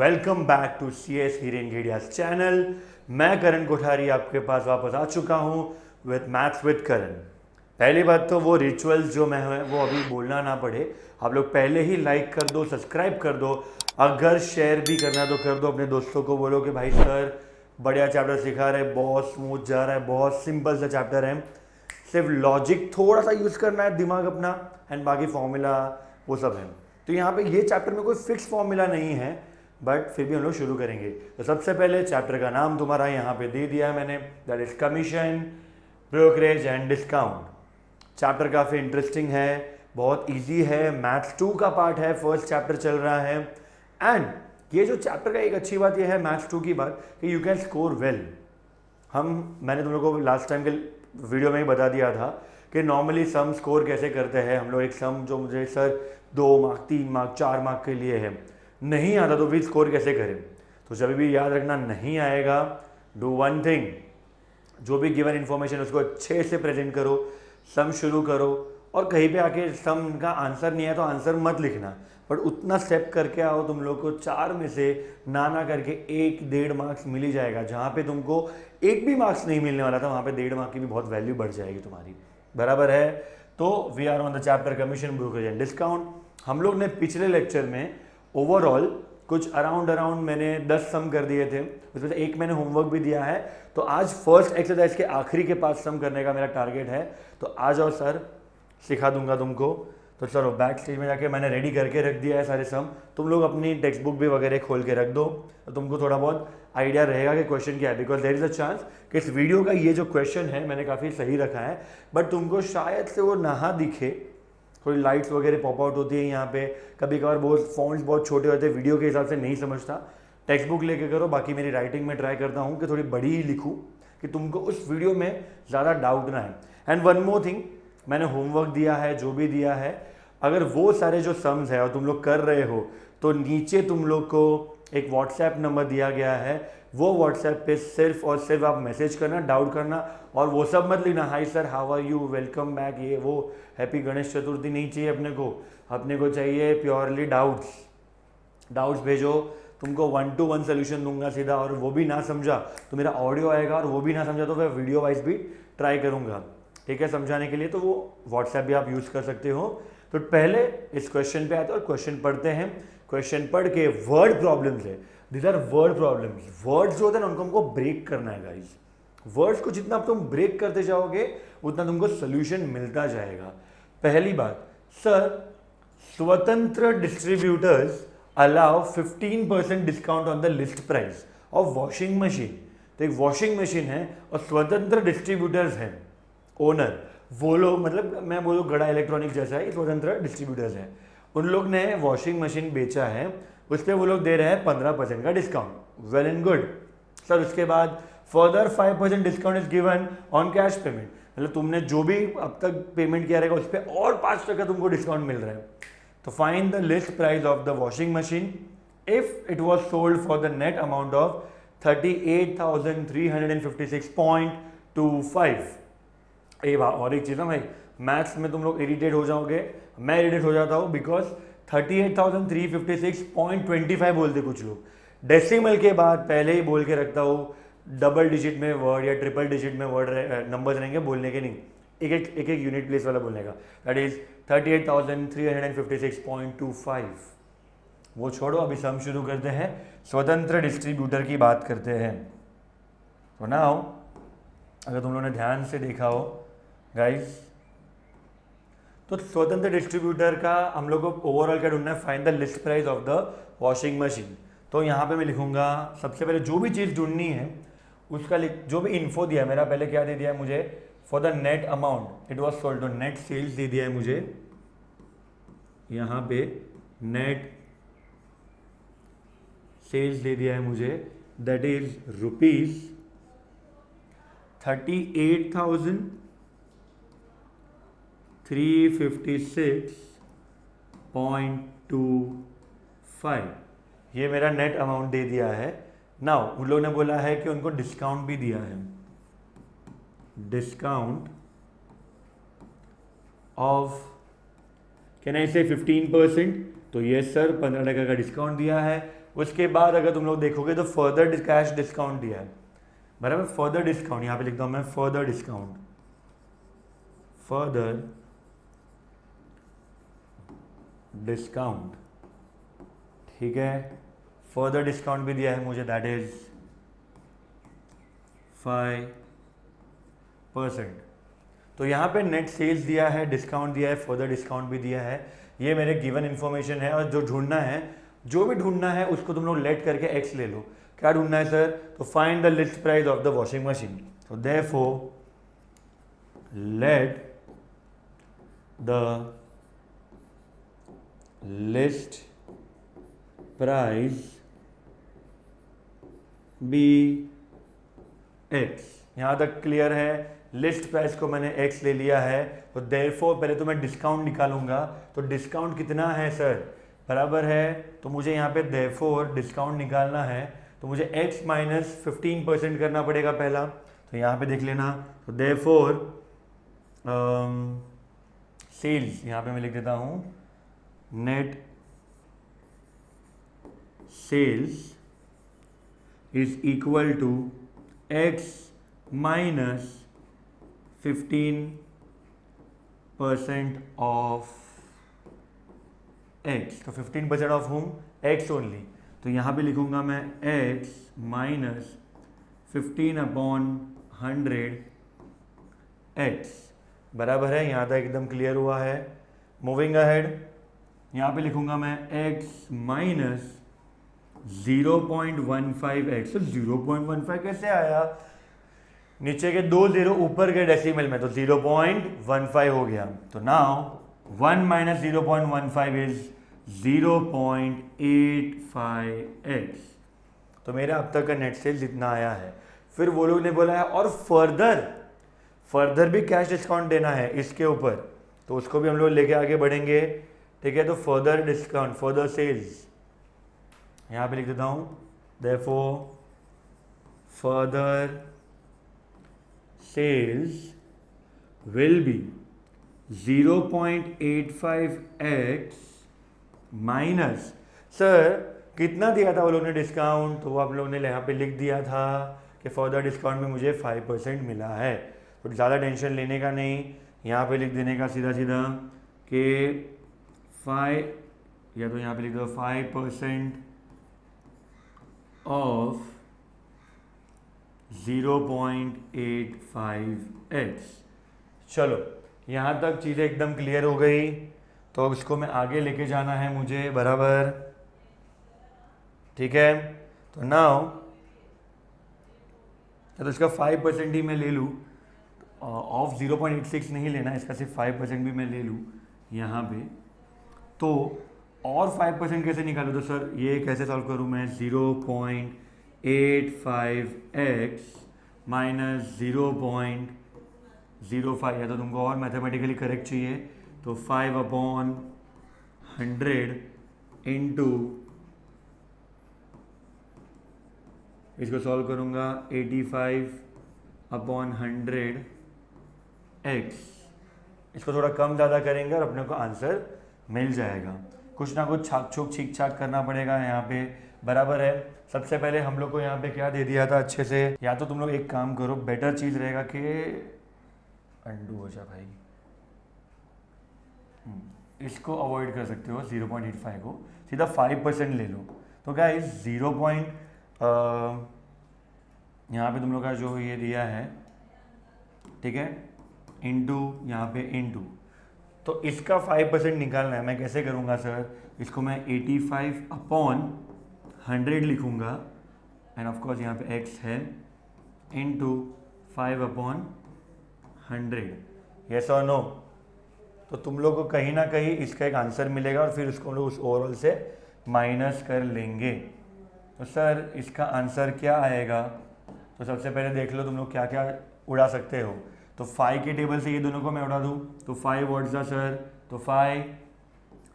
Welcome back to CS Hiren Ghedia's channel. मैं करण कोठारी आपके पास वापस आ चुका हूँ विथ मैथ्स विद करण। पहली बात तो वो रिचुअल्स जो मैं है वो अभी बोलना ना पड़े, आप लोग पहले ही लाइक कर दो, सब्सक्राइब कर दो। अगर शेयर भी करना तो कर दो, अपने दोस्तों को बोलो कि भाई सर बढ़िया चैप्टर सिखा रहे, बहुत स्मूथ जा रहा है, बहुत सिंपल सा चैप्टर है, सिर्फ लॉजिक थोड़ा सा यूज़ करना है दिमाग अपना, एंड बाकी फॉर्मूला वो सब है। तो यहाँ पे ये चैप्टर में कोई फिक्स फॉर्मूला नहीं है, बट फिर भी हम लोग शुरू करेंगे। तो सबसे पहले चैप्टर का नाम तुम्हारा यहाँ पे दे दिया है मैंने, that is commission, brokerage and discount. Chapter काफ़ी इंटरेस्टिंग है, बहुत इजी है, मैथ्स 2 का पार्ट है, फर्स्ट चैप्टर चल रहा है। एंड ये जो चैप्टर का एक अच्छी बात यह है मैथ्स 2 की बात कि यू कैन स्कोर वेल। मैंने तुम लोगों को लास्ट टाइम के वीडियो में ही बता दिया था कि नॉर्मली सम स्कोर कैसे करते हैं हम लोग। एक सम जो मुझे सर 2 मार्क 3 मार्क 4 मार्क के लिए है, नहीं आता तो भी स्कोर कैसे करें। तो जब भी याद रखना नहीं आएगा, डू वन थिंग, जो भी गिवन इन्फॉर्मेशन उसको अच्छे से प्रेजेंट करो, सम शुरू करो, और कहीं पे आके सम का आंसर नहीं है तो आंसर मत लिखना, बट उतना स्टेप करके आओ तुम लोग को 4 में से ना करके 1-1.5 मार्क्स मिल ही जाएगा। जहाँ पे तुमको 1 भी मार्क्स नहीं मिलने वाला था वहाँ पे 1.5 मार्क की भी बहुत वैल्यू बढ़ जाएगी तुम्हारी, बराबर है। तो we are on the chapter commission, brokerage and discount. हम लोग ने पिछले लेक्चर में ओवरऑल कुछ अराउंड मैंने 10 सम कर दिए थे, उसमें से एक मैंने होमवर्क भी दिया है। तो आज फर्स्ट एक्सरसाइज के आखिरी के 5 सम करने का मेरा टारगेट है। तो आ जाओ सर, सिखा दूंगा तुमको। तो चलो बैक स्टेज में जाके मैंने रेडी करके रख दिया है सारे सम, तुम लोग अपनी टेक्स्ट बुक भी वगैरह खोल के रख दो, तो तुमको थोड़ा बहुत आइडिया रहेगा कि क्वेश्चन क्या है। Because there is a chance कि इस वीडियो का ये जो क्वेश्चन है मैंने काफ़ी सही रखा है, बट तुमको शायद से वो ना दिखे, थोड़ी लाइट्स वगैरह पॉप आउट होती है यहाँ पे, कभी कभार बहुत फॉन्ट्स बहुत छोटे होते हैं, वीडियो के हिसाब से नहीं समझता। टेक्स्ट बुक लेके करो, बाकी मेरी राइटिंग में ट्राई करता हूँ कि थोड़ी बड़ी ही लिखूँ कि तुमको उस वीडियो में ज़्यादा डाउट ना है। एंड वन मोर थिंग, मैंने होमवर्क दिया है, जो भी दिया है, अगर वो सारे जो सम्स है और तुम लोग कर रहे हो तो नीचे तुम लोग को एक व्हाट्सएप नंबर दिया गया है, वो व्हाट्सएप पे सिर्फ और सिर्फ आप मैसेज करना, डाउट करना, और वो सब मत लिखना hi sir how are you, welcome back, ये वो हैप्पी गणेश चतुर्थी नहीं चाहिए अपने को चाहिए प्योरली डाउट्स भेजो। तुमको 1-to-1 सोल्यूशन दूंगा सीधा, और वो भी ना समझा तो मेरा ऑडियो आएगा, और वो भी ना समझा तो मैं वीडियो वाइज भी ट्राई करूंगा, ठीक है, समझाने के लिए। तो वो व्हाट्सएप भी आप यूज़ कर सकते हो। तो पहले इस क्वेश्चन पे आते हैं और क्वेश्चन पढ़ते हैं। क्वेश्चन पढ़ के वर्ड प्रॉब्लम्स है, this are word problems. Words जो होते हैं ना उनको हमको ब्रेक करना है गाइस। वर्ड्स को जितना तुम ब्रेक करते जाओगे उतना तुमको सोल्यूशन मिलता जाएगा। पहली बात, सर स्वतंत्र distributors allow 15% discount on the list price of washing machine. तो एक वॉशिंग मशीन है और स्वतंत्र डिस्ट्रीब्यूटर्स हैं ओनर, वो लोग, मतलब मैं बोलूँ गड़ा इलेक्ट्रॉनिक जैसा है, स्वतंत्र डिस्ट्रीब्यूटर्स हैं, उन लोग ने वॉशिंग मशीन बेचा है, उस पर वो लोग दे रहे हैं 15% का discount. Well and good sir. उसके बाद further 5% discount is given on cash payment, मतलब तुमने जो भी अब तक पेमेंट किया रहेगा उस पर और 5% तुमको डिस्काउंट मिल रहा है। तो find the list price of the washing machine if it was sold for the net amount of 38,356.25। और एक चीज़ ना भाई, मैथ्स में तुम लोग इरिटेट हो जाओगे, मैं इरिटेट हो जाता हूँ, बिकॉज 38,356.25 बोलते कुछ लोग, डेसिमल के बाद पहले ही बोल के रखता हूँ, डबल डिजिट में वर्ड या ट्रिपल डिजिट में वर्ड नंबर्स रहेंगे बोलने के, नहीं एक यूनिट प्लेस वाला बोलने का, दैट इज 38,356.25। वो छोड़ो, अभी सम शुरू करते हैं, स्वतंत्र डिस्ट्रीब्यूटर की बात करते हैं। तो नाउ अगर तुम लोगों ने ध्यान से देखा हो गाइस, तो स्वतंत्र डिस्ट्रीब्यूटर का हम लोग को ओवरऑल क्या ढूंढना है, find the list price of the washing machine. तो यहाँ पे मैं लिखूंगा सबसे पहले जो भी चीज़ ढूंढनी है उसका जो भी इन्फो दिया है मेरा, पहले क्या दे दिया है मुझे, for the net amount it was sold, तो नेट सेल्स दे दिया है मुझे यहाँ पे, नेट सेल्स दे दिया है मुझे, दैट इज रुपीज 38,356.25, ये मेरा नेट अमाउंट दे दिया है। नाउ उन लोगों ने बोला है कि उनको डिस्काउंट भी दिया है, डिस्काउंट ऑफ कैन आई से 15%, तो ये सर 15% का डिस्काउंट दिया है। उसके बाद अगर तुम लोग देखोगे तो फर्दर कैश डिस्काउंट दिया है, बराबर। फर्दर डिस्काउंट यहाँ पे लिखता हूँ मैं, फर्दर डिस्काउंट, फर्दर डिस्काउंट, ठीक है। फर्दर डिस्काउंट भी दिया है मुझे, दैट इज 5%। तो यहाँ पे नेट सेल्स दिया है, डिस्काउंट दिया है, फर्दर डिस्काउंट भी दिया है। ये मेरे गिवन इन्फॉर्मेशन है, और जो ढूंढना है, जो भी ढूंढना है उसको तुम लोग लेट करके एक्स ले लो। क्या ढूंढना है सर? तो find the list price of the washing machine. तो therefore let the list price be X. यहाँ तक क्लियर है? लिस्ट प्राइस को मैंने एक्स ले लिया है, तो देयरफॉर पहले तो मैं डिस्काउंट निकालूंगा। तो डिस्काउंट कितना है सर? बराबर है, तो मुझे यहाँ पे देयरफॉर डिस्काउंट निकालना है, तो मुझे x माइनस 15% करना पड़ेगा पहला। तो यहाँ पे देख लेना, तो देयरफॉर सेल्स, यहाँ पे मैं लिख देता हूँ net sales is equal to x minus 15% of x। तो 15% ऑफ होम x ओनली। तो यहाँ पे लिखूंगा मैं x माइनस 15/100 x, बराबर है। यहाँ तक एकदम क्लियर हुआ है। मूविंग अहेड, यहाँ पे लिखूंगा मैं x माइनस 0.15x। तो 0.15 कैसे आया? नीचे के 2 0 ऊपर के डेसिमल में, तो 0.15 हो गया। तो नाउ 1 माइनस 0.15 इज 0.85x। तो मेरा अब तक का नेट सेल जितना आया है। फिर वो लोग ने बोला है और फर्दर भी कैश डिस्काउंट देना है इसके ऊपर, तो उसको भी हम लोग लेके आगे बढ़ेंगे, ठीक है। तो फर्दर डिस्काउंट, फर्दर सेल्स यहाँ पे लिख देता हूँ, therefore further sales will be 0.85x minus, sir कितना दिया था वो लोग ने डिस्काउंट? तो वो आप लोगों ने यहाँ पे लिख दिया था कि फर्दर डिस्काउंट में मुझे 5% मिला है। तो ज़्यादा टेंशन लेने का नहीं, यहाँ पे लिख देने का सीधा सीधा कि 5, या तो यहाँ पे लिख दो 5% ऑफ 0.85x। चलो यहाँ तक चीज़ें एकदम क्लियर हो गई। तो इसको मैं आगे लेके जाना है मुझे, बराबर, ठीक है। तो नाउ तो इसका 5% ही मैं ले लूँ, ऑफ 0.86 नहीं लेना, इसका सिर्फ 5% भी मैं ले लूँ यहाँ पे। तो और 5% कैसे निकालूँ? तो सर ये कैसे सॉल्व करूँ मैं? 0.85x माइनस 0.05, या तो तुमको और मैथमेटिकली करेक्ट चाहिए, तो 5/100 इंटू, इसको सॉल्व करूँगा 85/100x। इसको थोड़ा कम ज़्यादा करेंगे और अपने को आंसर मिल जाएगा। कुछ ना कुछ छाक छूक छीक छाक करना पड़ेगा यहाँ पे, बराबर है। सबसे पहले हम लोग को यहाँ पे क्या दे दिया था अच्छे से, या तो तुम लोग एक काम करो, बेटर चीज़ रहेगा कि अंडू हो जा भाई, इसको अवॉइड कर सकते हो 0.85 को, सीधा 5% ले लो। तो क्या इस 0. यहाँ पे तुम लोग का जो ये दिया है, ठीक है, इंटू यहाँ पे इंटू, तो इसका 5% निकालना है। मैं कैसे करूँगा सर? इसको मैं 85/100 लिखूँगा, एंड ऑफ कोर्स यहाँ पे x है, इंटू 5/100, यस और नो। तो तुम लोग को कहीं ना कहीं इसका एक आंसर मिलेगा, और फिर उसको हम लोग उस ओवरऑल से माइनस कर लेंगे। तो सर इसका आंसर क्या आएगा? तो सबसे पहले देख लो तुम लोग क्या क्या उड़ा सकते हो। तो 5 के टेबल से ये दोनों को मैं उड़ा दूँ, तो 5 व्हाट्स द सर? तो 5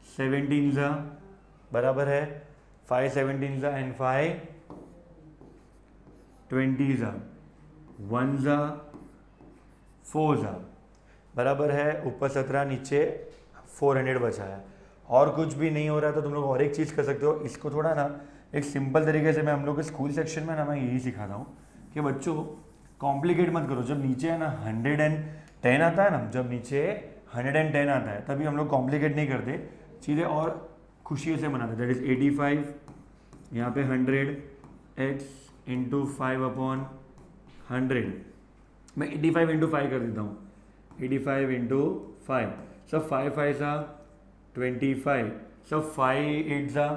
17 बराबर है, 5 17 एंड 5 20 1 4 बराबर है, ऊपर 17 नीचे 400 बचा है। और कुछ भी नहीं हो रहा है तो तुम लोग और एक चीज़ कर सकते हो, इसको थोड़ा ना एक सिंपल तरीके से मैं हम लोग के स्कूल सेक्शन में ना मैं यही सिखाता हूँ कि बच्चों कॉम्प्लिकेट मत करो। जब नीचे है ना 110 आता है ना, जब नीचे 110 आता है तभी हम लोग कॉम्प्लिकेट नहीं करते, चीज़ें और खुशी से मनाते। दैट इज 85, यहाँ पे 100x इंटू 5/100। मैं 85 इंटू 5 कर देता हूँ, 85 इंटू 5, सब 5 5 सा 25, सब 5 8 सा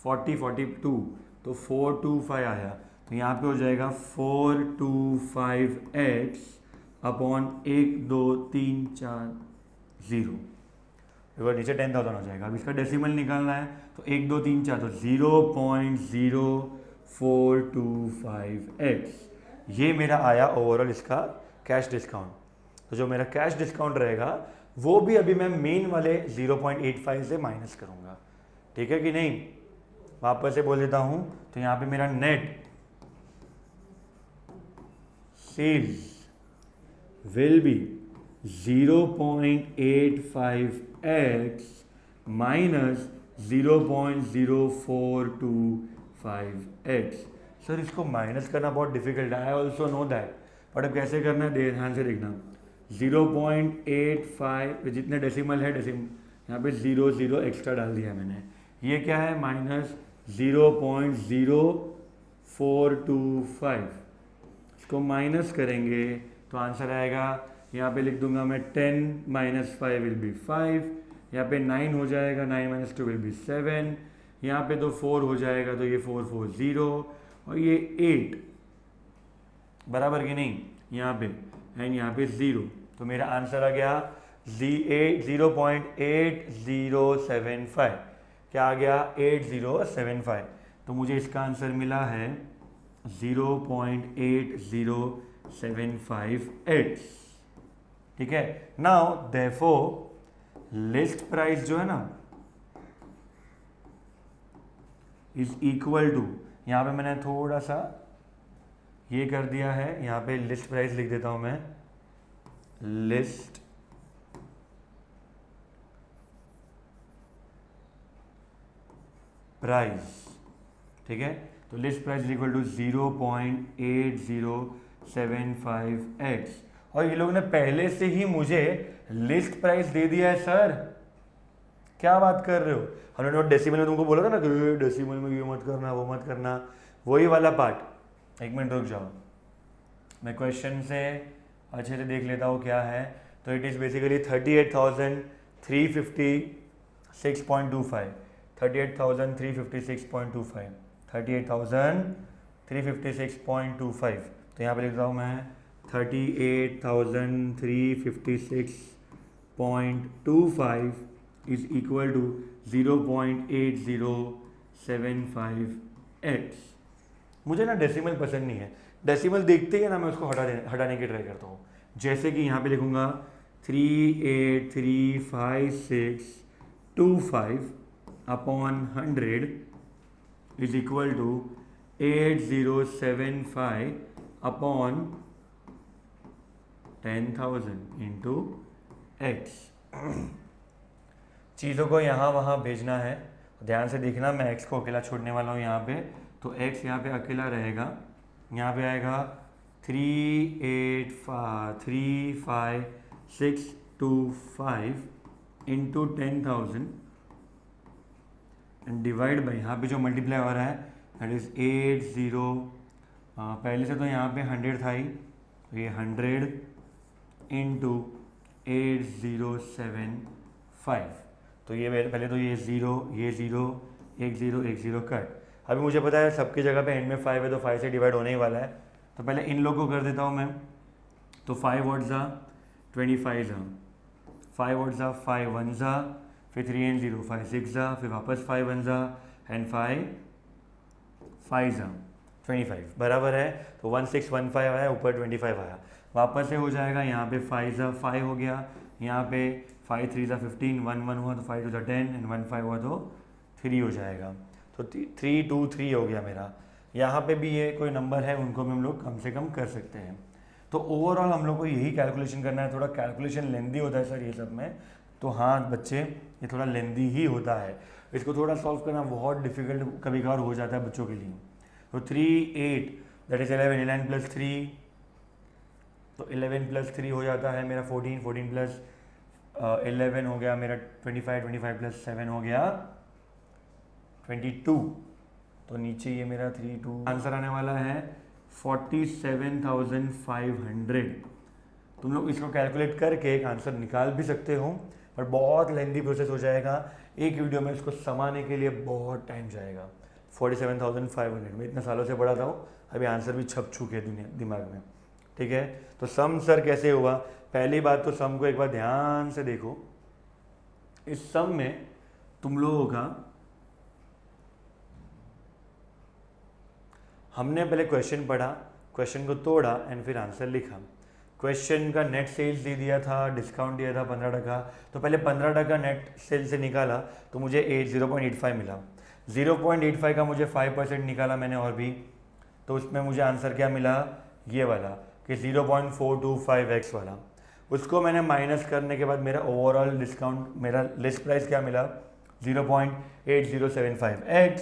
40 42, तो 425 आया। तो यहाँ पे हो जाएगा 425x अपॉन 1 2 3 4 0। देखो नीचे 10,000 हो जाएगा। अब इसका डेसिमल निकालना है तो 1 2 3 4, तो 0.0425x ये मेरा आया ओवरऑल इसका कैश डिस्काउंट। तो जो मेरा कैश डिस्काउंट रहेगा वो भी अभी मैं मेन वाले 0.85 से माइनस करूँगा। ठीक है कि नहीं? वापस से बोल देता हूँ, तो यहाँ पे मेरा net sales will be 0.85x minus 0.0425x। Sir इसको माइनस करना बहुत डिफिकल्ट है, I also know that, but अब कैसे करना है ध्यान से देखना। 0.85 जितने डेसिमल है, यहाँ पे 0 एक्स्ट्रा डाल दिया मैंने, ये क्या है माइनस 0.0425। इसको माइनस करेंगे तो आंसर आएगा, यहाँ पे लिख दूंगा मैं 10 माइनस 5 विल बी 5, यहाँ पे 9 हो जाएगा, 9 माइनस 2 विल बी 7, यहाँ पे तो 4 हो जाएगा, तो ये 4 4 0 और ये 8 बराबर कि नहीं यहाँ पे, एंड यहाँ पे 0। तो मेरा आंसर आ गया 0.8075। क्या आ गया? 8075। तो मुझे इसका आंसर मिला है 0.8075x। ठीक है। नाउ देयरफॉर लिस्ट प्राइस जो है ना इज इक्वल टू, यहाँ पे मैंने थोड़ा सा ये कर दिया है, यहाँ पे लिस्ट प्राइस लिख देता हूं मैं, लिस्ट प्राइस। ठीक है, तो list price equal to 0.8075x। और ये लोग ने पहले से ही मुझे लिस्ट प्राइस दे दिया है। सर क्या बात कर रहे हो? हमने डेसिमल में तुमको बोला था ना कि डेसिमल में ये मत करना वो मत करना, वही वाला पार्ट। एक मिनट रुक जाओ, मैं क्वेश्चन से अच्छे से देख लेता हूँ क्या है। तो इट इज़ बेसिकली 38,356.25, 38,356.25, 38,356.25। तो यहाँ पे लिख रहा हूँ मैं 38,356.25 इज इक्वल टू 0.8075x। मुझे ना डेसिमल पसंद नहीं है, डेसिमल देखते ही ना मैं उसको हटाने की ट्राई करता हूँ। जैसे कि यहाँ पे लिखूँगा 38,356.25 upon 100 is equal to 8075 upon 10,000 into x। चीज़ों को यहाँ वहाँ भेजना है, ध्यान से देखना। मैं x को अकेला छोड़ने वाला हूँ यहाँ पे, तो x यहाँ पे अकेला रहेगा। यहाँ पे आएगा 38,356.25 इंटू 10,000 एंड डिवाइड बाई, यहाँ पे जो मल्टीप्लाई हो रहा है दैट इज 80। पहले से तो यहाँ पे 100 था ही, तो ये 100 इंटू 8075। तो ये पहले तो ये 0 ये 0 1 0 1 0 कट। अभी मुझे पता है सबकी जगह पे एंड में 5 है, तो 5 से डिवाइड होने ही वाला है। तो पहले इन लोग को कर देता हूँ मैं। तो 5 वॉट ज़ा 25 ज़ा, 5 वॉट ज़ा 5 1 ज़ा, फिर 3 एंड 0 5 6 ज़ा, फिर वापस 5 1 ज़ा एंड 5 5 ज़ा 25 बराबर है। तो 1615 आया, ऊपर 25 आया, वापस से हो जाएगा। यहाँ पे 5 ज़ा 5 हो गया, यहाँ पे 5 3 ज़ा 15, 1 1 हुआ तो 5 2 ज़ा 10 एंड 1 5 हुआ तो 3 हो जाएगा। तो 3 2 3 हो गया मेरा। यहाँ पे भी ये कोई नंबर है, उनको भी हम लोग कम से कम कर सकते हैं। तो ओवरऑल हम लोग को यही कैलकुलेशन करना है। थोड़ा कैलकुलेशन लेंदी होता है सर ये सब में। तो हाँ बच्चे, ये थोड़ा लेंदी ही होता है, इसको थोड़ा सॉल्व करना बहुत डिफिकल्ट कभी कभार हो जाता है बच्चों के लिए। तो 3 8 दैट इज 11, 11 प्लस 3, तो 11 प्लस 3 हो जाता है मेरा 14, 14 प्लस 11 हो गया मेरा 25, 25 प्लस 7 हो गया 22, तो नीचे ये मेरा 3 2 आंसर आने वाला है 47,500। तुम लोग इसको कैलकुलेट करके एक आंसर निकाल भी सकते हो, पर बहुत लेंदी प्रोसेस हो जाएगा, एक वीडियो में इसको समाने के लिए बहुत टाइम जाएगा। 47,500 में इतने सालों से पढ़ा था, अभी आंसर भी छप चुके हैं दिमाग में, ठीक है। तो सम सर कैसे हुआ, पहली बात तो सम को एक बार ध्यान से देखो। इस सम में तुम लोगों का हमने पहले क्वेश्चन पढ़ा, क्वेश्चन को तोड़ा एंड फिर आंसर लिखा। क्वेश्चन का नेट सेल्स दे दिया था, डिस्काउंट दिया था 15%, तो पहले 15% नेट सेल से निकाला तो मुझे 0.85 मिला। 0.85 का मुझे 5% निकाला मैंने और भी, तो उसमें मुझे आंसर क्या मिला, ये वाला कि 0.425x वाला। उसको मैंने माइनस करने के बाद मेरा ओवरऑल डिस्काउंट, मेरा लिस्ट प्राइस क्या मिला 0.8075x,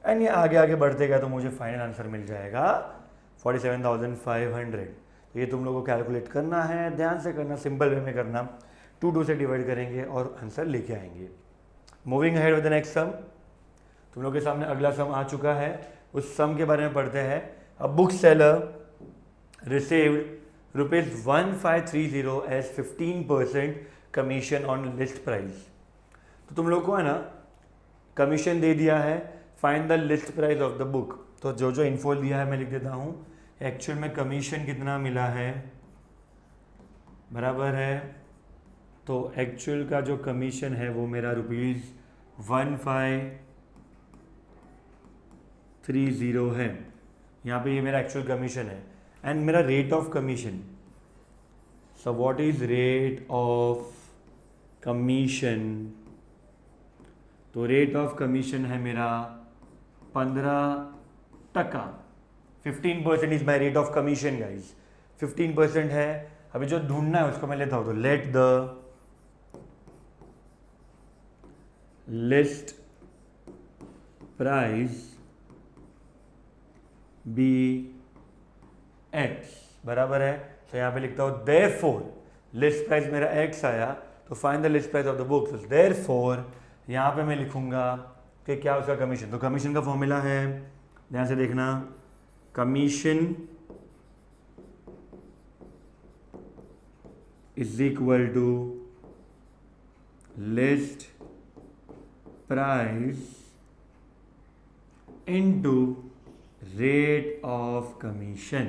एंड ये आगे आगे बढ़ते गया तो मुझे फाइनल आंसर मिल जाएगा 47,500। तो ये तुम लोगों को कैलकुलेट करना है, ध्यान से करना, सिंपल वे में करना, 2 से डिवाइड करेंगे और आंसर लेके आएंगे। Moving ahead with the next सम। तुम लोग के सामने अगला सम आ चुका है, उस सम के बारे में पढ़ते हैं। A book seller received ₹1530 as 15% commission on list price. तो तुम लोग को है ना कमीशन दे दिया है, find the list price of the book. तो जो जो इन्फो दिया है मैं लिख देता हूँ। एक्चुअल में कमीशन कितना मिला है, बराबर है, तो एक्चुअल का जो कमीशन है वो मेरा ₹1530 है। यहाँ पे ये मेरा एक्चुअल कमीशन है एंड मेरा rate of commission. So what is rate of commission, तो रेट ऑफ कमीशन है मेरा 15%। 15% is my rate of commission guys, 15% है। अभी जो ढूंढना है उसको मैं लेता हूं, तो let the list price be x, बराबर है। तो यहां पे लिखता हूं देयरफॉर, लिस्ट प्राइस मेरा x आया, तो find the list price of the book. Therefore यहां पे मैं लिखूंगा कि क्या उसका कमीशन, तो कमीशन का फॉर्मूला है, ध्यान से देखना, commission is equal to list price into rate of commission,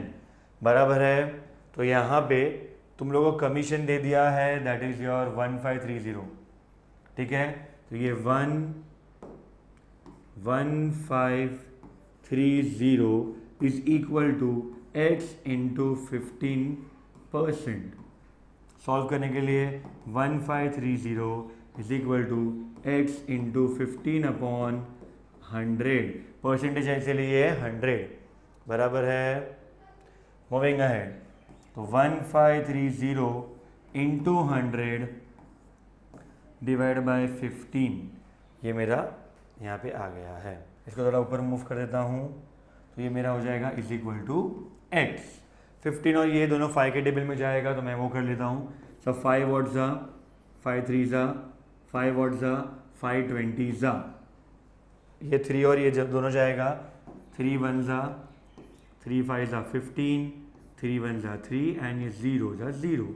बराबर है। तो यहाँ पे तुम लोगों को कमीशन दे दिया है, दैट इज योर 1530, ठीक है। तो ये 1530 is equal to x into 15%। Solve करने के लिए 1530 is equal to x into 15/100, percentage ऐसे लिए 100, बराबर है। मूविंग अहेड, तो 1530 इंटू 100 डिवाइड बाय 15, ये मेरा यहाँ पे आ गया है। इसको थोड़ा ऊपर मूव कर देता हूँ, तो ये मेरा हो जाएगा इज इक्वल टू x। 15 और ये दोनों 5 के टेबल में जाएगा, तो मैं वो कर लेता हूँ। सब 5 वॉट ज़ा, 5 3 ज़ा, 5 वॉट ज़ा, 5 20 ज़ा, ये 3 और ये दोनों जाएगा, 3 1 ज़ा, 3 5 ज़ा 15, 3 1 ज़ा 3 एंड ये 0 ज़ा 0।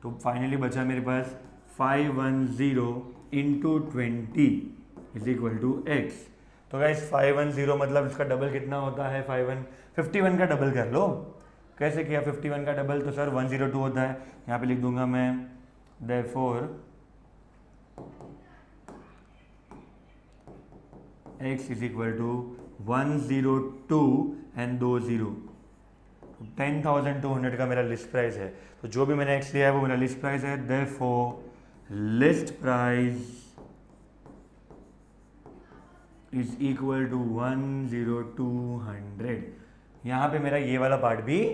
तो फाइनली बचा मेरे पास 510 into 20 is equal to x। तो गाइस 510 मतलब इसका डबल कितना होता है, 51 का डबल कर लो। कैसे किया 51 का डबल, तो सर 102 होता है। यहाँ पे लिख दूंगा मैं, therefore x is equal to 102 and 2 0। 10,200 का मेरा लिस्ट प्राइस है, तो जो भी मैंने x लिया है वो मेरा लिस्ट प्राइस है। therefore list price is equal to 10200। यहाँ पे मेरा ये वाला पार्ट भी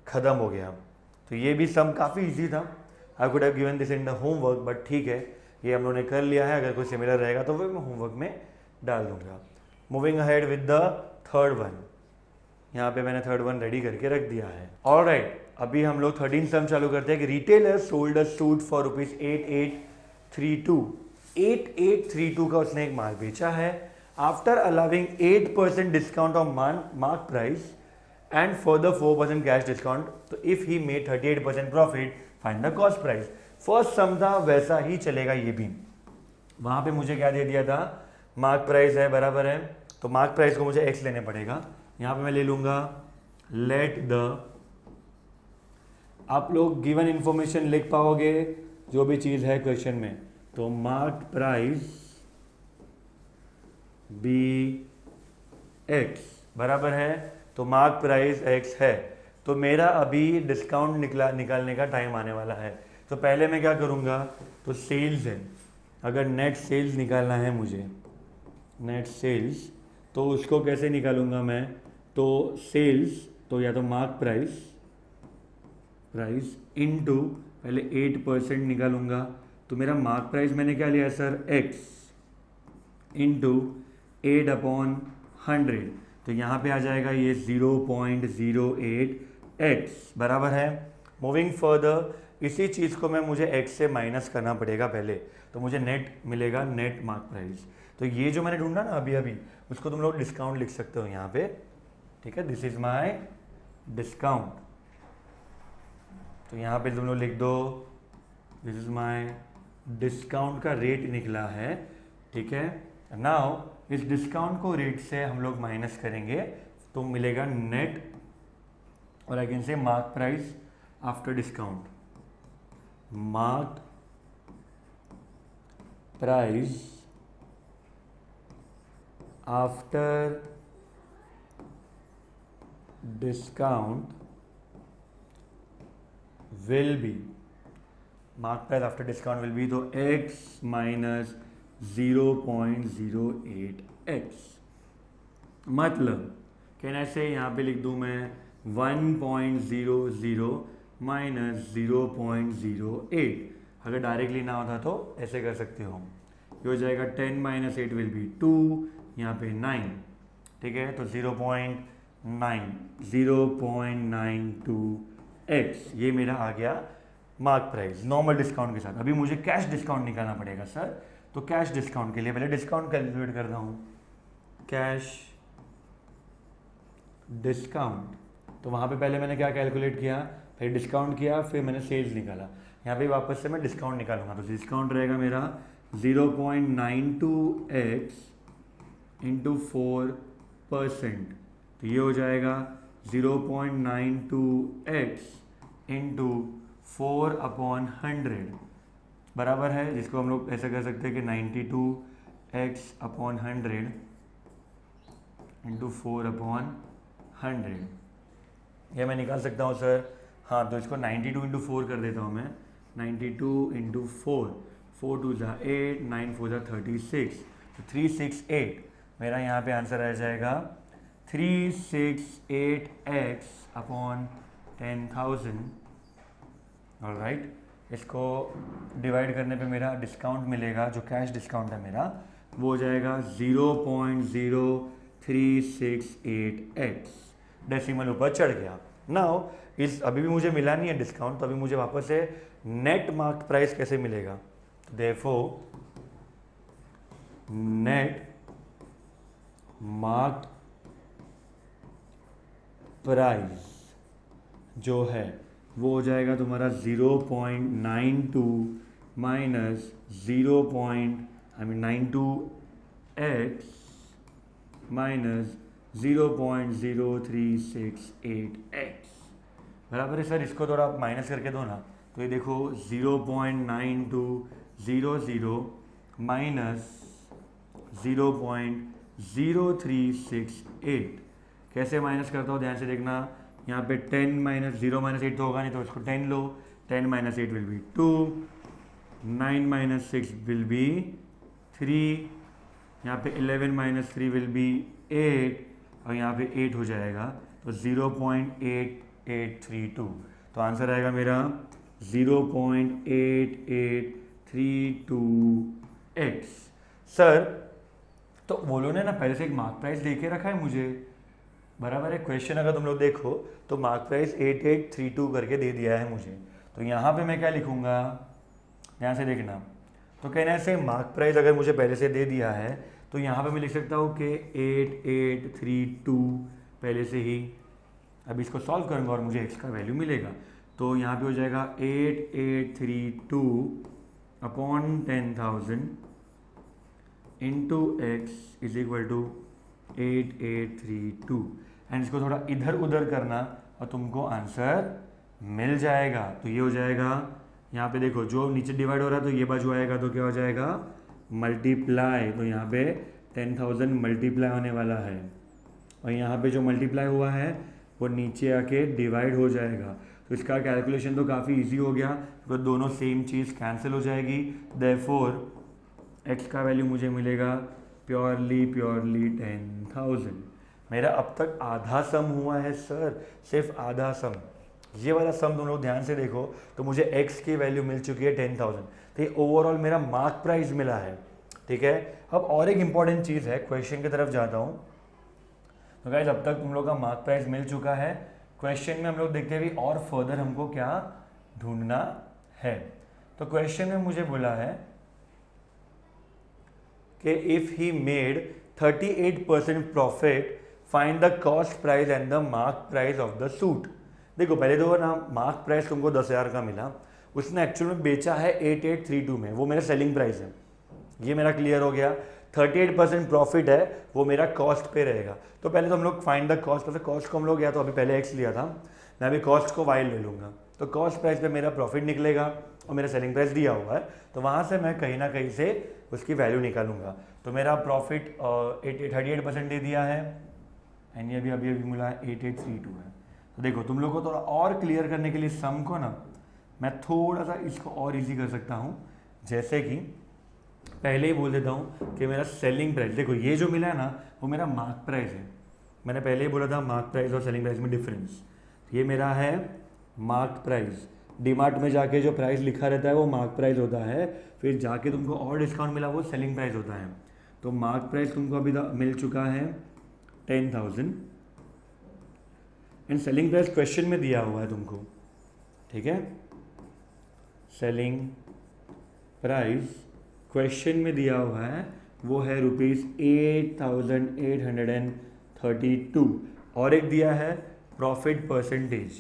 खत्म हो गया। तो ये भी सम काफ़ी इजी था, I could have given this in the homework, but ठीक है, ये हम लोगों ने कर लिया है, अगर कोई सिमिलर रहेगा तो वो मैं होमवर्क में डाल दूंगा। Moving ahead with the third one, यहाँ पे मैंने थर्ड वन रेडी करके रख दिया है। ऑलराइट, अभी हम लोग 13 सम चालू करते हैं कि retailer sold a suit for ₹8832। 8832 का उसने एक माल बेचा है। After allowing 8% discount on mark price and further 4% cash discount, तो if he made 38% profit find the cost price. First sum था वैसा ही चलेगा ये भी। वहां पे मुझे क्या दे दिया था, मार्क प्राइस है बराबर है, तो मार्क प्राइस को मुझे एक्स लेने पड़ेगा। यहां पे मैं ले लूंगा लेट द, आप लोग गिवन इंफॉर्मेशन लिख पाओगे जो भी चीज है क्वेश्चन में, तो मार्क प्राइस बी एक्स बराबर है, तो मार्क प्राइस एक्स है, तो मेरा अभी डिस्काउंट निकालने का टाइम आने वाला है। तो पहले मैं क्या करूँगा, तो सेल्स है, अगर नेट सेल्स निकालना है मुझे, नेट सेल्स, तो उसको कैसे निकालूंगा मैं, तो सेल्स, तो या तो मार्क प्राइस इनटू पहले 8% निकालूंगा, तो मेरा मार्क प्राइस मैंने क्या लिया सर, एक्स इंटू 8/100, तो यहाँ पे आ जाएगा ये 0.08x बराबर है। मूविंग फर्दर, इसी चीज़ को मैं मुझे x से माइनस करना पड़ेगा पहले, तो मुझे नेट मिलेगा, नेट मार्क प्राइस। तो ये जो मैंने ढूंढा ना अभी उसको तुम लोग डिस्काउंट लिख सकते हो यहाँ पे, ठीक है, दिस इज माई डिस्काउंट। तो यहाँ पे तुम लोग लिख दो दिस इज माई डिस्काउंट का रेट निकला है, ठीक है। नाउ इस डिस्काउंट को रेट से हम लोग माइनस करेंगे तो मिलेगा नेट, और आई कैन से mark price after discount, mark price after discount will be, mark price after discount will be, तो x माइनस 0.08x, मतलब कहना ऐसे यहाँ पे लिख दूँ मैं 1.00 माइनस 0.08। अगर डायरेक्टली ना होता तो ऐसे कर सकते हो, ये हो जाएगा 10 माइनस 8 विल बी 2, यहाँ पे 9, ठीक है, तो 0.92x ये मेरा आ गया मार्क प्राइस नॉर्मल डिस्काउंट के साथ। अभी मुझे कैश डिस्काउंट निकालना पड़ेगा सर, तो कैश डिस्काउंट के लिए पहले डिस्काउंट कैलकुलेट करता हूँ, कैश डिस्काउंट, तो वहाँ पे पहले मैंने क्या कैलकुलेट किया, फिर डिस्काउंट किया, फिर मैंने सेल्स निकाला। यहाँ पे वापस से मैं डिस्काउंट निकालूंगा, तो डिस्काउंट रहेगा मेरा 0.92x इंटू 4%, तो ये हो जाएगा 0.92x इंटू 4/100 बराबर है, जिसको हम लोग ऐसा कर सकते हैं कि 92x/100 इंटू 4/100, ये मैं निकाल सकता हूँ सर। हाँ, तो इसको 92 इंटू 4 कर देता हूँ मैं, 92 इंटू 4, 4 2 जा 8, 9 4 जा 36, तो 368 मेरा यहाँ पे आंसर आ जाएगा 368x/10,000। ऑलराइट, इसको डिवाइड करने पे मेरा डिस्काउंट मिलेगा, जो कैश डिस्काउंट है मेरा, वो हो जाएगा 0.0368x, डेसिमल ऊपर चढ़ गया। नाउ इस अभी भी मुझे मिला नहीं है डिस्काउंट, तो अभी मुझे वापस से नेट मार्क प्राइस कैसे मिलेगा, तो देयरफॉर नेट मार्क प्राइस जो है वो हो जाएगा तुम्हारा 0.92 माइनस 92x माइनस 0.0368x बराबर है सर। इसको थोड़ा आप माइनस करके दो ना, तो ये देखो 0.9200 माइनस 0.0368 कैसे माइनस करता हूँ ध्यान से देखना। यहाँ पे 10 माइनस 0 माइनस 8 तो होगा नहीं, तो इसको 10 लो, 10 minus 8 will be 2, 9 minus 6 will be 3, यहाँ पे 11 माइनस 3 विल बी 8, और यहाँ पे 8 हो जाएगा, तो 0.8832, तो आंसर आएगा मेरा 0.8832 8832x। सर तो वो लोगों ने ना पहले से एक मार्क प्राइस दे के रखा है मुझे, बराबर है। क्वेश्चन अगर तुम लोग देखो तो मार्क प्राइस 8832 करके दे दिया है मुझे। तो यहाँ पे मैं क्या लिखूँगा, यहाँ से देखना, तो कहना से मार्क प्राइस अगर मुझे पहले से दे दिया है तो यहाँ पे मैं लिख सकता हूँ कि 8832 पहले से ही। अब इसको सॉल्व करूँगा और मुझे x का वैल्यू मिलेगा। तो यहाँ पे हो जाएगा 8832 upon 10,000 into x is equal to 8832 and इसको थोड़ा इधर उधर करना और तुमको आंसर मिल जाएगा। तो ये हो जाएगा, यहाँ पे देखो जो नीचे डिवाइड हो रहा है तो ये बाजू आएगा तो क्या हो जाएगा मल्टीप्लाई। तो यहाँ पे 10,000 मल्टीप्लाई होने वाला है और यहाँ पे जो मल्टीप्लाई हुआ है वो नीचे आके डिवाइड हो जाएगा। तो इसका कैलकुलेशन तो काफ़ी इजी हो गया क्योंकि दोनों सेम चीज़ कैंसिल हो जाएगी। देयरफॉर x का वैल्यू मुझे मिलेगा प्योरली 10,000। मेरा अब तक आधा सम हुआ है सर, सिर्फ आधा सम। ये वाला सम तुम लोग ध्यान से देखो तो मुझे x की वैल्यू मिल चुकी है 10,000। तो ये ओवरऑल मेरा मार्क प्राइस मिला है, ठीक है। अब और एक इंपॉर्टेंट चीज़ है, क्वेश्चन की तरफ जाता हूँ। तो गाइस अब तक तुम लोग का मार्क प्राइस मिल चुका है। क्वेश्चन में हम लोग देखते हैं और फर्दर हमको क्या ढूंढना है। तो क्वेश्चन में मुझे बोला है कि if he made 38% profit find the cost price and the mark price of the suit. देखो पहले तो ना मार्क प्राइस तुमको 10,000 का मिला, उसने एक्चुअल में बेचा है 8832 में, वो मेरा सेलिंग प्राइस है। ये मेरा क्लियर हो गया। 38% प्रॉफिट है वो मेरा कॉस्ट पे रहेगा। तो पहले तो हम लोग फाइंड द कॉस्ट, मतलब कॉस्ट को हम लोग या तो अभी पहले x लिया था, मैं अभी कॉस्ट को y ले लूँगा। तो कॉस्ट प्राइस पे मेरा प्रॉफिट निकलेगा और मेरा सेलिंग प्राइस दिया हुआ है, तो वहाँ से मैं कहीं ना कहीं से उसकी वैल्यू निकालूंगा। तो मेरा प्रॉफिट 38% दे दिया है एंड ये अभी मिला है 8832 है। तो देखो तुम लोग को थोड़ा और क्लियर करने के लिए सम को ना मैं थोड़ा सा इसको और इजी कर सकता हूँ। जैसे कि पहले ही बोल देता हूँ कि मेरा सेलिंग प्राइस, देखो ये जो मिला है ना वो मेरा मार्क प्राइस है। मैंने पहले ही बोला था मार्क प्राइस और सेलिंग प्राइस में डिफरेंस। ये मेरा है मार्क प्राइस। डीमार्ट में जाके जो प्राइस लिखा रहता है वो मार्क प्राइस होता है, फिर जाके तुमको और डिस्काउंट मिला वो सेलिंग प्राइस होता है। तो मार्क प्राइस तुमको अभी मिल चुका है 10,000 एंड सेलिंग प्राइस क्वेश्चन में दिया हुआ है तुमको, ठीक है। सेलिंग प्राइस क्वेश्चन में दिया हुआ है वो है ₹8,832 और एक दिया है प्रॉफिट परसेंटेज।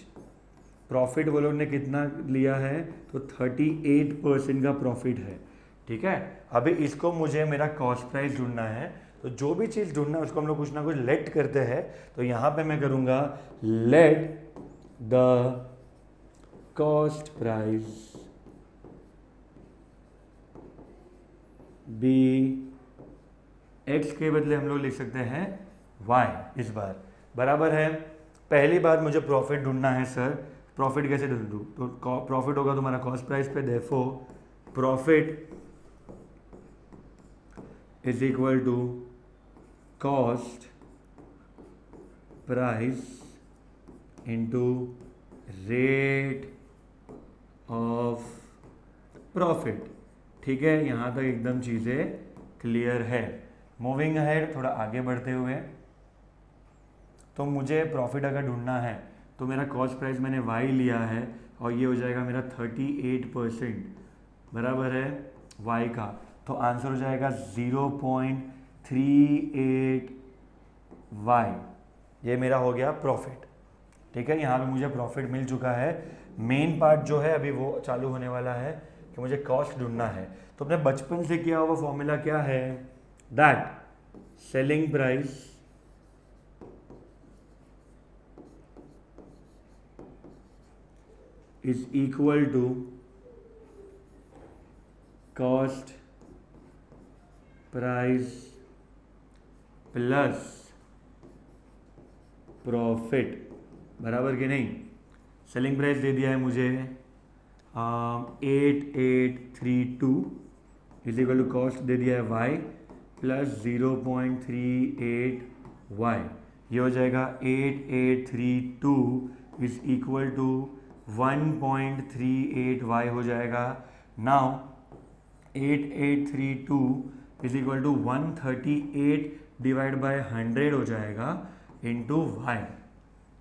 प्रॉफिट वो लोग ने कितना लिया है तो 38% का प्रॉफिट है, ठीक है। अभी इसको मुझे मेरा कॉस्ट प्राइस ढूंढना है। तो जो भी चीज़ ढूंढना है उसको हम लोग कुछ ना कुछ लेट करते हैं। तो यहाँ पे मैं करूँगा let the cost price be x के बदले हम लोग लिख सकते हैं y इस बार, बराबर है। पहली बार मुझे प्रॉफिट ढूंढना है सर, प्रॉफिट कैसे ढूंढूं? तो प्रॉफिट होगा तुम्हारा कॉस्ट प्राइस पे, therefore profit is equal to cost price into rate of profit, ठीक है। यहाँ तक एकदम चीज़ें क्लियर है। मूविंग अहेड, थोड़ा आगे बढ़ते हुए, तो मुझे प्रॉफिट अगर ढूंढना है तो मेरा कॉस्ट प्राइस मैंने y लिया है और ये हो जाएगा मेरा 38% बराबर है y का। तो आंसर हो जाएगा 0.38y। ये मेरा हो गया प्रॉफिट, ठीक है। यहाँ पे मुझे प्रॉफिट मिल चुका है। मेन पार्ट जो है अभी वो चालू होने वाला है कि मुझे कॉस्ट ढूंढना है। तो अपने बचपन से किया हुआ फॉर्मूला क्या है, that selling price is equal to cost price plus profit, बराबर कि नहीं। सेलिंग प्राइस दे दिया है मुझे 8832 इज इक्वल टू कॉस्ट दे दिया है y प्लस 0.38y। ये हो जाएगा 8832 इज इक्वल टू 1.38y हो जाएगा। Now 8832 is equal to 138 divide by 100 हो जाएगा इंटू वाई।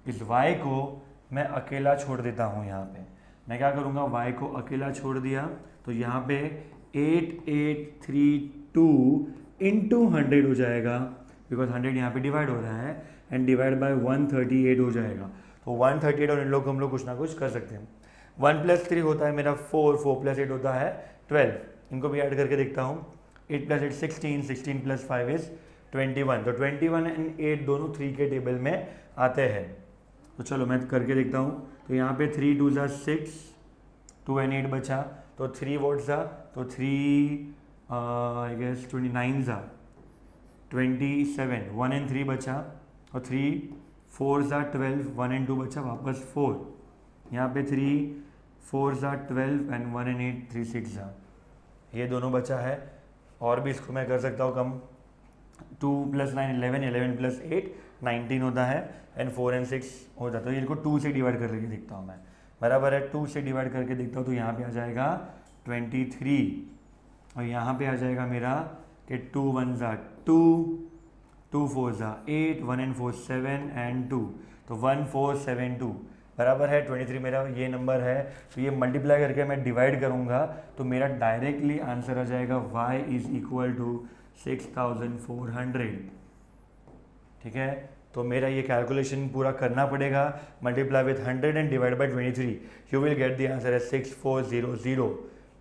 इस y को मैं अकेला छोड़ देता हूँ यहाँ पे। मैं क्या करूँगा, y को अकेला छोड़ दिया तो यहाँ पे 8832 इंटू 100 हो जाएगा, बिकॉज 100 यहाँ पे डिवाइड हो रहा है, एंड डिवाइड बाय 138 हो जाएगा। तो 138 और इन लोग हम लोग कुछ ना कुछ कर सकते हैं। 1 + 3 होता है मेरा 4, 4 + 8 होता है 12। इनको भी ऐड करके देखता हूँ। 8 + 8 16, 16 + 5 इज 21। तो 21 एंड 8 दोनों 3 के टेबल में आते हैं। तो चलो मैं करके देखता हूँ। तो यहाँ पे 3 2 ज़ा 6, 2 and 8 बचा, तो 3 वोट ज़ा, तो 3 आई गेस 29 ज़ा 27, 1 and 3 बचा, और 3 4 ज़ा 12, 1 and 2 बचा, वापस 4। यहाँ पे 3 4 ज़ा 12 एंड 1 and 8 3 6 ज़ा, ये दोनों बचा है। और भी इसको मैं कर सकता हूँ कम। 2 + 9 11, 11 + 8 19 होता है, एंड 4 and 6 हो जाता है। इनको 2 से डिवाइड करके देखता हूँ मैं, बराबर है। 2 से डिवाइड करके देखता हूँ तो यहाँ पे आ जाएगा 23, और यहाँ पे आ जाएगा मेरा कि 2 1 ज़ा 2, 2 4 ज़ा 8, 1 and 4 7 and 2, तो 1 4 7 2 बराबर है 23। मेरा ये नंबर है, तो ये मल्टीप्लाई करके मैं डिवाइड करूँगा तो मेरा डायरेक्टली आंसर आ जाएगा y इज इक्वल टू 6400। ठीक है, तो मेरा ये कैलकुलेशन पूरा करना पड़ेगा। Multiply with 100 and divide by 23, you will get the answer as 6400।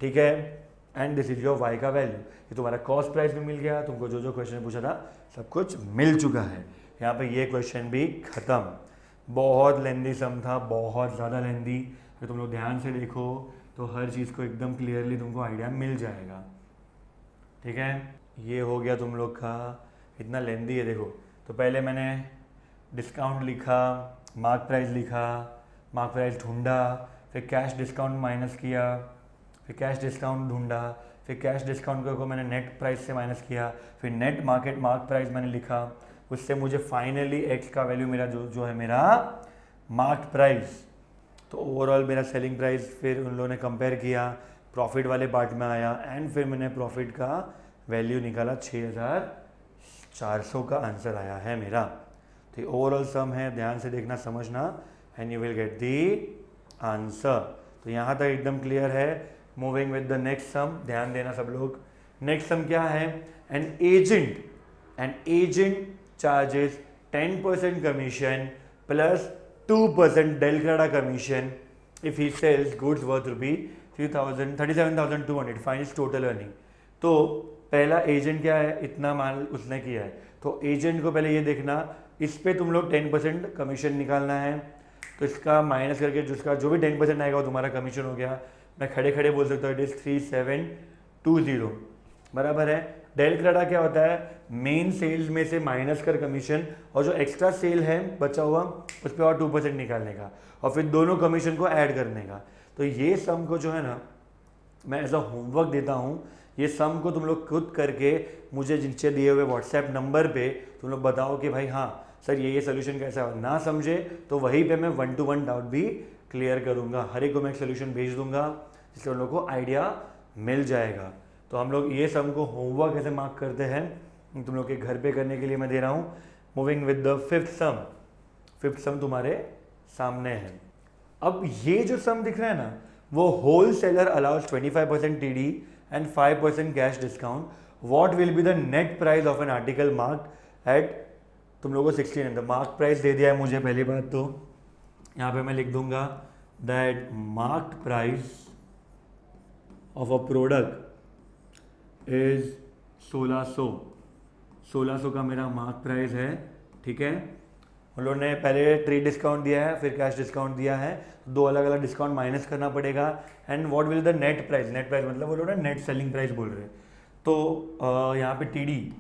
ठीक है, and this is your y का वैल्यू। ये तुम्हारा कॉस्ट प्राइस भी मिल गया, तुमको जो जो क्वेश्चन पूछा था सब कुछ मिल चुका है। यहाँ पे ये क्वेश्चन भी खत्म। बहुत लेंदी सम था, बहुत ज़्यादा लेंदी। अगर तुम लोग ध्यान से देखो तो हर चीज़ को एकदम क्लियरली तुमको आइडिया मिल जाएगा। ठीक है, ये हो गया तुम लोग का। इतना लेंदी है देखो। तो पहले मैंने डिस्काउंट लिखा, मार्क प्राइस लिखा, मार्क प्राइस ढूंढा, फिर कैश डिस्काउंट माइनस किया, फिर कैश डिस्काउंट ढूंढा, फिर कैश डिस्काउंट को मैंने नेट प्राइस से माइनस किया, फिर नेट मार्केट मार्क प्राइस मैंने लिखा, उससे मुझे फाइनली एक्स का वैल्यू मेरा जो है मेरा मार्क प्राइस। तो ओवरऑल मेरा सेलिंग प्राइस फिर उन लोगों ने कंपेयर किया, प्रॉफिट वाले पार्ट में आया, एंड फिर मैंने प्रॉफिट का वैल्यू निकाला। 6400 का आंसर आया है मेरा। तो ओवरऑल सम है, ध्यान से देखना समझना, and you will get the answer. तो यहाँ तक एकदम क्लियर है। Moving with the next sum, ध्यान देना सब लोग। नेक्स्ट सम क्या है, an agent charges 10% commission plus 2% del credere commission if he sells goods worth ₹37,200 find his total earning. तो पहला एजेंट क्या है, इतना माल उसने किया है, तो एजेंट को पहले ये देखना, इस पे तुम लोग 10% कमीशन निकालना है। तो इसका माइनस करके जिसका जो भी 10% आएगा वो तुम्हारा कमीशन हो गया। मैं खड़े खड़े बोल सकता हूँ इट इज़ 3720, बराबर है। डेल क्रेडा क्या होता है, मेन सेल्स में से माइनस कर कमीशन, और जो एक्स्ट्रा सेल है बचा हुआ उस पर और 2% निकालने का, और फिर दोनों कमीशन को ऐड करने का। तो ये सम को जो है ना, मैं एज अ होमवर्क देता हूँ। ये सम को तुम लोग खुद करके मुझे नीचे दिए हुए व्हाट्सएप नंबर पे तुम लोग बताओ कि भाई हाँ सर ये सोल्यूशन कैसा है। ना समझे तो वहीं पे मैं 1-to-1 डाउट भी क्लियर करूँगा। हर एक को मैं एक सोल्यूशन भेज दूंगा, जिससे उन लोगों को आइडिया मिल जाएगा। तो हम लोग ये सम को होमवर्क कैसे मार्क करते हैं तुम लोग के घर पे करने के लिए मैं दे रहा हूँ। मूविंग विद द फिफ्थ सम तुम्हारे सामने है। अब ये जो सम दिख रहा है ना, वो wholesaler allows 25% TD and 5% cash discount. What will be the net price of an article mark at, तुम लोगों को 16 है। मार्क प्राइस दे दिया है मुझे। पहली बात तो यहाँ पे मैं लिख दूंगा that mark price of a product is 1600 का मेरा मार्क प्राइस है। ठीक है, उन लोगों ने पहले ट्रेड डिस्काउंट दिया है, फिर कैश डिस्काउंट दिया है, दो अलग अलग डिस्काउंट माइनस करना पड़ेगा। And what will the net price, net price मतलब वो लोग ना नेट सेलिंग प्राइस बोल रहे हैं। तो यहाँ पे TD,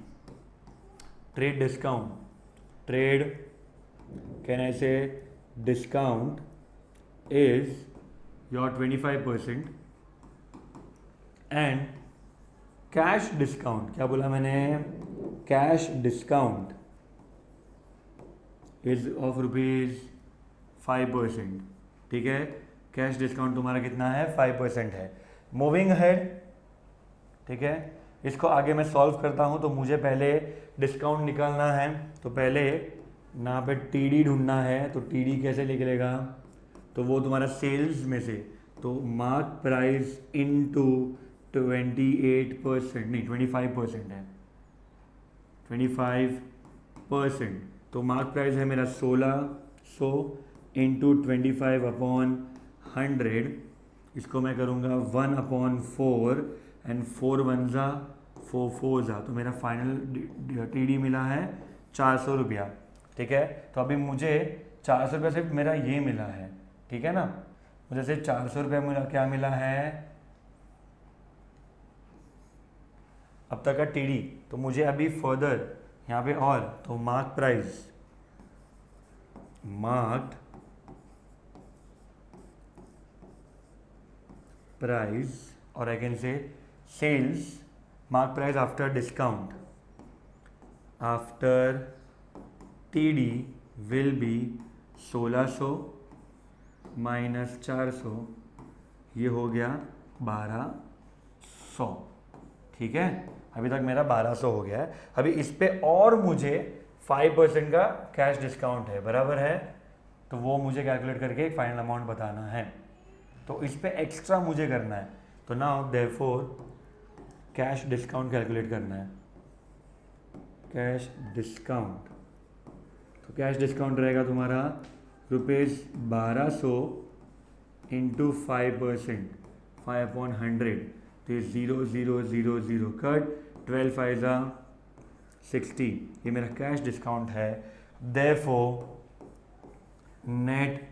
trade discount, trade can I say discount is your 25% and cash discount, क्या बोला मैंने, कैश डिस्काउंट इज ऑफ ₹5%। ठीक है, कैश डिस्काउंट तुम्हारा कितना है, 5% है। मूविंग अहेड, ठीक है। इसको आगे मैं सॉल्व करता हूँ, तो मुझे पहले डिस्काउंट निकालना है। तो पहले यहाँ पे टी डी ढूंढना है, तो टी डी कैसे निकलेगा, तो वो तुम्हारा सेल्स में से, तो मार्क प्राइस इनटू 28% नहीं 25% है, 25%। तो मार्क प्राइस है मेरा 1600 इंटू 25/100। इसको मैं करूँगा 1/4 एंड 4 1 जा 4 4 जा, तो मेरा फाइनल टी डी मिला है 400 रुपया। ठीक है, तो अभी मुझे 400 रुपये सिर्फ मेरा ये मिला है, ठीक है ना, मुझे सिर्फ 400 रुपये मेरा क्या मिला है अब तक का टी डी। तो मुझे अभी फर्दर यहाँ पे और, तो मार्क प्राइस, मार्क्ड प्राइस, और I can say sales, mark price after discount, after T D will be 1600 minus 400, ये हो गया 1200। ठीक है, अभी तक मेरा 1200 हो गया है। अभी इस पे और मुझे 5% का कैश डिस्काउंट है, बराबर है, तो वो मुझे कैलकुलेट करके एक फाइनल अमाउंट बताना है। तो इस पे एक्स्ट्रा मुझे करना है, तो now therefore cash discount calculate करना है, कैश डिस्काउंट। तो कैश डिस्काउंट रहेगा तुम्हारा ₹1200 इंटू 5%, 5/100, तो 0 0 0 0 कट, 12 5 जा 60, ये मेरा कैश डिस्काउंट है। Therefore net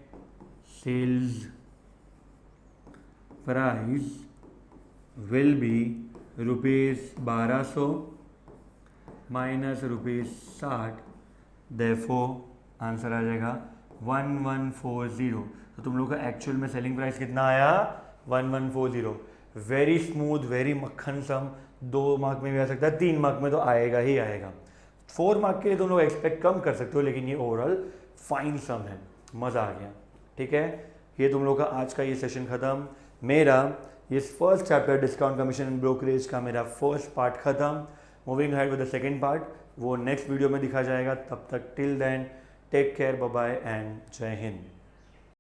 sales price will be ₹1200 minus ₹60, therefore answer आ जाएगा 1140। तो तुम लोग का एक्चुअल में सेलिंग प्राइस कितना आया, 1140। वेरी स्मूथ, वेरी मक्खन सम, 2 मार्क में भी आ सकता है, 3 मार्क में तो आएगा ही आएगा। 4 मार्क के लिए तुम लोग एक्सपेक्ट कम कर सकते हो, लेकिन ये ओवरऑल फाइन सम है, मज़ा आ गया। ठीक है, ये तुम लोग का आज का ये सेशन ख़त्म। मेरा ये first chapter discount commission and brokerage का मेरा फर्स्ट पार्ट ख़त्म। Moving ahead with the second part, वो नेक्स्ट वीडियो में दिखा जाएगा। तब तक till then take care, bye bye and जय हिंद।